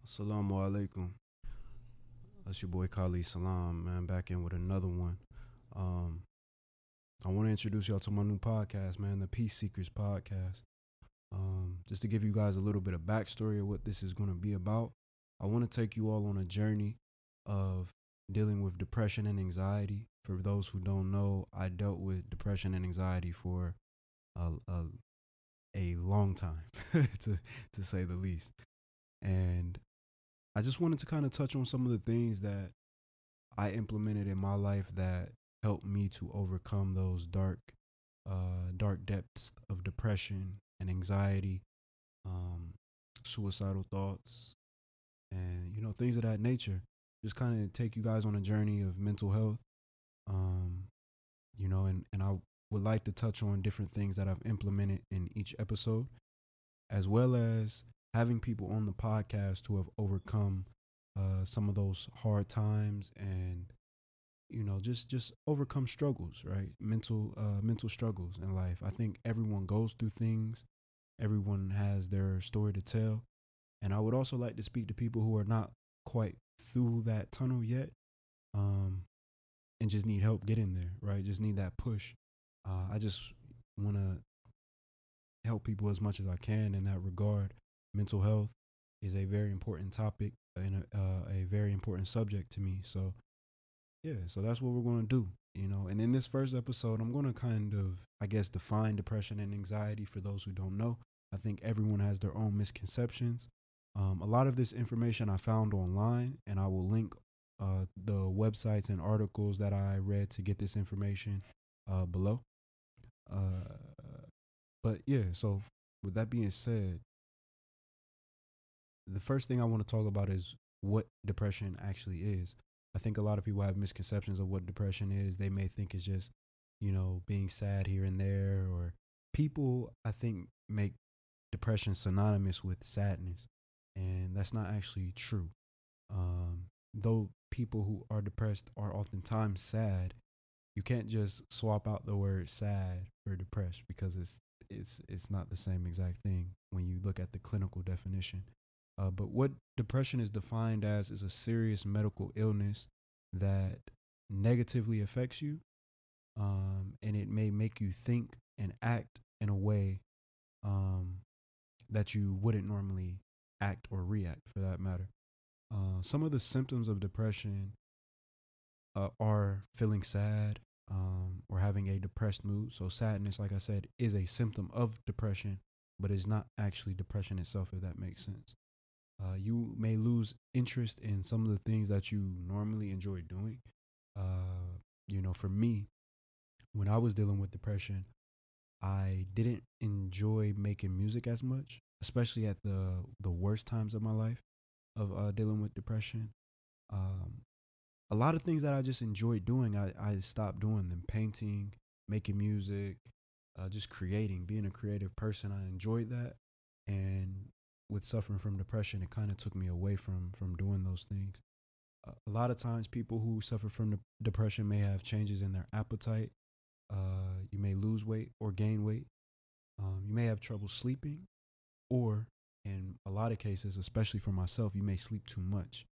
Assalamu alaikum. That's your boy Khalid Salaam, man, back in with another one. Um, I want to introduce y'all to my new podcast, man, the Peace Seekers podcast. Just to give you guys a little bit of backstory of what this is going to be about, I want to take you all on a journey of dealing with depression and anxiety. For those who don't know, I dealt with depression and anxiety for a, a, a long time, to, to say the least. And I just wanted to kind of touch on some of the things that I implemented in my life that helped me to overcome those dark depths of depression and anxiety, um, suicidal thoughts, and things of that nature. Just kind of take you guys on a journey of mental health, um, and I would like to touch on different things that I've implemented in each episode, as well as having people on the podcast who have overcome some of those hard times and just overcome struggles, right? Mental struggles in life. I think everyone goes through things. Everyone has their story to tell, and I would also like to speak to people who are not quite through that tunnel yet, um, and just need help getting there, right? Just need that push. I just want to help people as much as I can in that regard. Mental health is a very important topic and a very important subject to me. So yeah, so that's what we're going to do, And in this first episode, I'm going to kind of, I guess, define depression and anxiety for those who don't know. I think everyone has their own misconceptions. A lot of this information I found online, and I will link the websites and articles that I read to get this information below. Uh, but yeah, so with that being said, the first thing I want to talk about is what depression actually is. I think a lot of people have misconceptions of what depression is. They may think it's just, being sad here and there, or people, I think, make depression synonymous with sadness. And that's not actually true. Though people who are depressed are oftentimes sad, you can't just swap out the word sad for depressed because it's not the same exact thing when you look at the clinical definition. But what depression is defined as is a serious medical illness that negatively affects you, and it may make you think and act in a way um, that you wouldn't normally act or react, for that matter. Some of the symptoms of depression are feeling sad, or having a depressed mood. So, sadness, like I said, is a symptom of depression, but it's not actually depression itself, if that makes sense. You may lose interest in some of the things that you normally enjoy doing. For me, when I was dealing with depression, I didn't enjoy making music as much, especially at the worst times of my life of dealing with depression. Um, a lot of things that I just enjoyed doing, I stopped doing them. Painting, making music, just creating, being a creative person. I enjoyed that, and with suffering from depression, it kind of took me away from doing those things. A lot of times, people who suffer from depression may have changes in their appetite. You may lose weight or gain weight. You may have trouble sleeping, or in a lot of cases, especially for myself, you may sleep too much.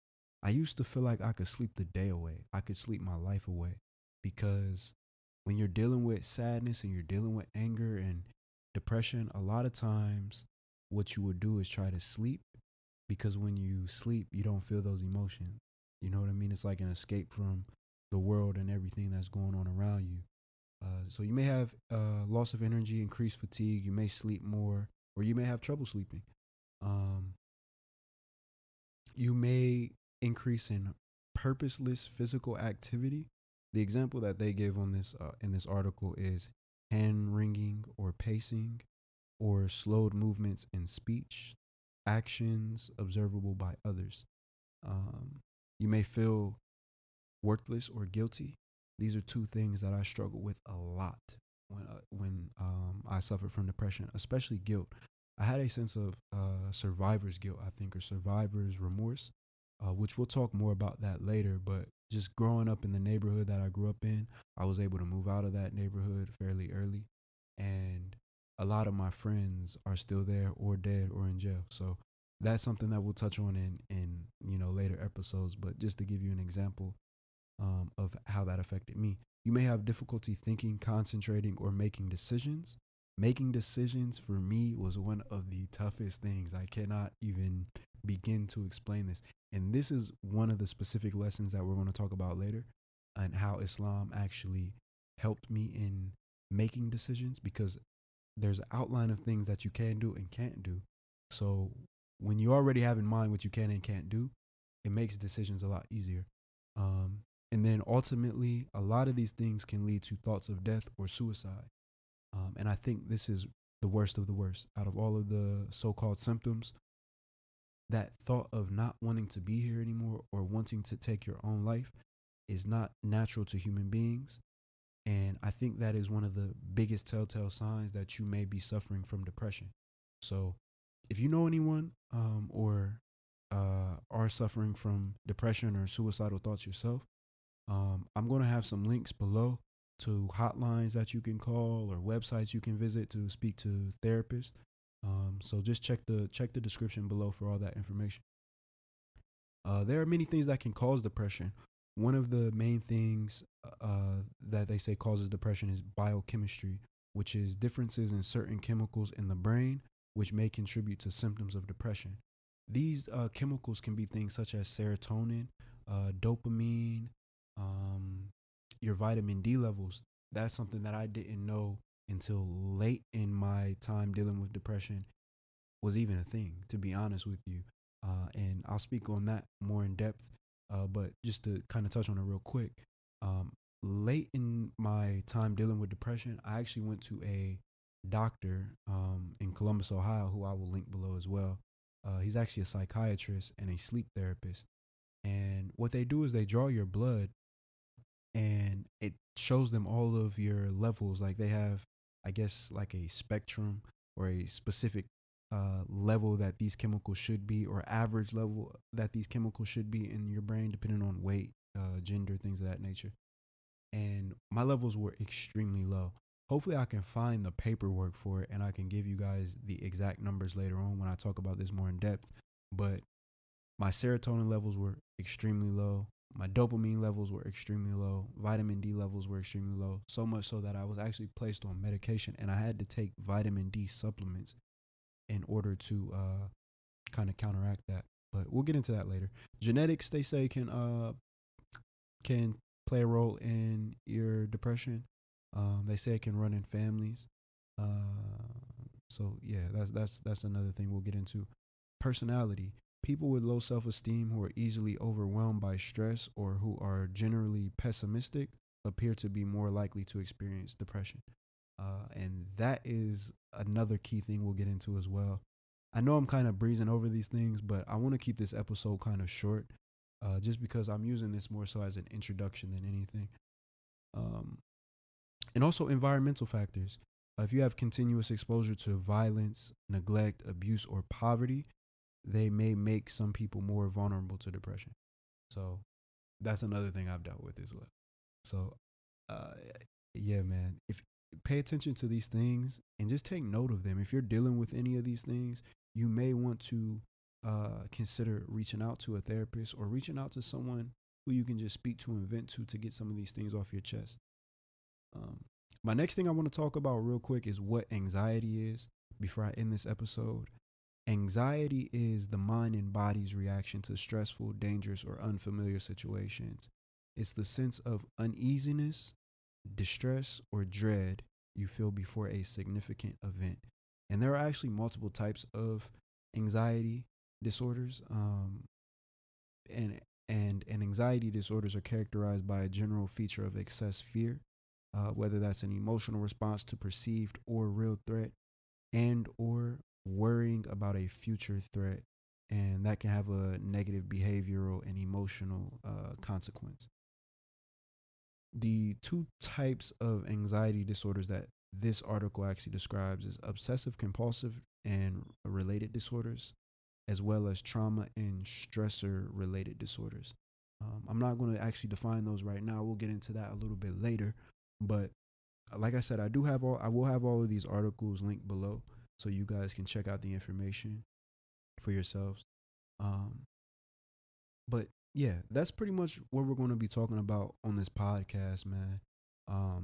I used to feel like I could sleep the day away. I could sleep my life away because when you're dealing with sadness and you're dealing with anger and depression, a lot of times what you would do is try to sleep because when you sleep, you don't feel those emotions. You know what I mean? It's like an escape from the world and everything that's going on around you. So you may have loss of energy, increased fatigue. You may sleep more, or you may have trouble sleeping. Um, you may increase in purposeless physical activity. The example that they give on this in this article is hand wringing or pacing, or slowed movements in speech, actions observable by others. Um, you may feel worthless or guilty. These are two things that I struggle with a lot when I suffered from depression, especially guilt. I had a sense of survivor's guilt, I think, or survivor's remorse, which we'll talk more about that later. But just growing up in the neighborhood that I grew up in, I was able to move out of that neighborhood fairly early. And a lot of my friends are still there or dead or in jail. So That's something that we'll touch on in later episodes. But just to give you an example of how that affected me, you may have difficulty thinking, concentrating, or making decisions. Making decisions for me was one of the toughest things. I cannot even begin to explain this. And this is one of the specific lessons that we're going to talk about later, and how Islam actually helped me in making decisions, because there's an outline of things that you can do and can't do. So when you already have in mind what you can and can't do, it makes decisions a lot easier. Um, and then ultimately, a lot of these things can lead to thoughts of death or suicide. And I think this is the worst of the worst. Out of all of the so called symptoms, that thought of not wanting to be here anymore or wanting to take your own life is not natural to human beings. And I think that is one of the biggest telltale signs that you may be suffering from depression. So if you know anyone or are suffering from depression or suicidal thoughts yourself, I'm going to have some links below to hotlines that you can call or websites you can visit to speak to therapists. So just check the description below for all that information. There are many things that can cause depression. One of the main things that they say causes depression is biochemistry, which is differences in certain chemicals in the brain, which may contribute to symptoms of depression. These chemicals can be things such as serotonin, dopamine, um, your vitamin D levels. That's something that I didn't know until late in my time dealing with depression was even a thing, to be honest with you. And I'll speak on that more in depth. But just to kind of touch on it real quick, um, late in my time dealing with depression, I actually went to a doctor in Columbus, Ohio, who I will link below as well. He's actually a psychiatrist and a sleep therapist. And what they do is they draw your blood and it shows them all of your levels. Like they have, I guess, like a spectrum or a specific level that these chemicals should be, or average level that these chemicals should be in your brain, depending on weight, gender, things of that nature. And my levels were extremely low. Hopefully, I can find the paperwork for it and I can give you guys the exact numbers later on when I talk about this more in depth. But my serotonin levels were extremely low. My dopamine levels were extremely low. Vitamin D levels were extremely low. So much so that I was actually placed on medication and I had to take vitamin D supplements in order to kind of counteract that. But we'll get into that later. Genetics, they say, can play a role in your depression. They say it can run in families. So yeah, that's another thing we'll get into. Personality. People with low self-esteem who are easily overwhelmed by stress or who are generally pessimistic appear to be more likely to experience depression. And that is another key thing we'll get into as well. I know I'm kind of breezing over these things, but I want to keep this episode kind of short, just because I'm using this more so as an introduction than anything. Um, and also environmental factors. If you have continuous exposure to violence, neglect, abuse, or poverty, they may make some people more vulnerable to depression. So that's another thing I've dealt with as well. So, uh, yeah, man, if pay attention to these things and just take note of them. If you're dealing with any of these things, you may want to consider reaching out to a therapist or reaching out to someone who you can just speak to and vent to get some of these things off your chest. Um, my next thing I want to talk about real quick is what anxiety is before I end this episode. Anxiety is the mind and body's reaction to stressful, dangerous, or unfamiliar situations. It's the sense of uneasiness, distress, or dread you feel before a significant event. And there are actually multiple types of anxiety disorders. And anxiety disorders are characterized by a general feature of excess fear, whether that's an emotional response to perceived or real threat, and or worrying about a future threat, and that can have a negative behavioral and emotional consequence. The two types of anxiety disorders that this article actually describes is obsessive compulsive and related disorders, as well as trauma and stressor related disorders. I'm not going to actually define those right now. We'll get into that a little bit later. But like I said, I will have all of these articles linked below so you guys can check out the information for yourselves. Um, but yeah, that's pretty much what we're going to be talking about on this podcast, man.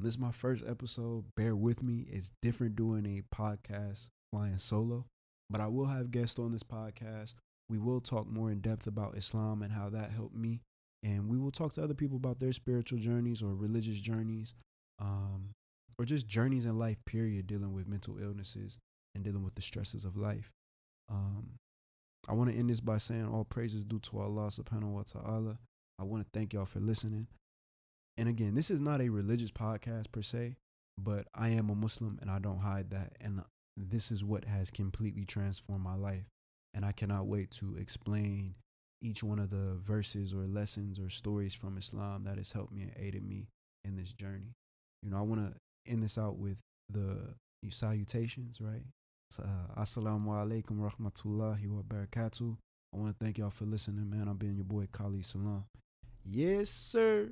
This is my first episode. Bear with me. It's different doing a podcast flying solo, but I will have guests on this podcast. We will talk more in depth about Islam and how that helped me. And we will talk to other people about their spiritual journeys or religious journeys, um, or just journeys in life, period, dealing with mental illnesses and dealing with the stresses of life. Um, I want to end this by saying all praises due to Allah subhanahu wa ta'ala. I want to thank y'all for listening. And again, this is not a religious podcast per se, but I am a Muslim and I don't hide that. And this is what has completely transformed my life. And I cannot wait to explain each one of the verses or lessons or stories from Islam that has helped me and aided me in this journey. You know, I want to end this out with the salutations, right? Assalamu alaikum rahmatullahi wa barakatuh. I want to thank y'all for listening, man. I've been your boy Khalid Salaam. Yes, sir.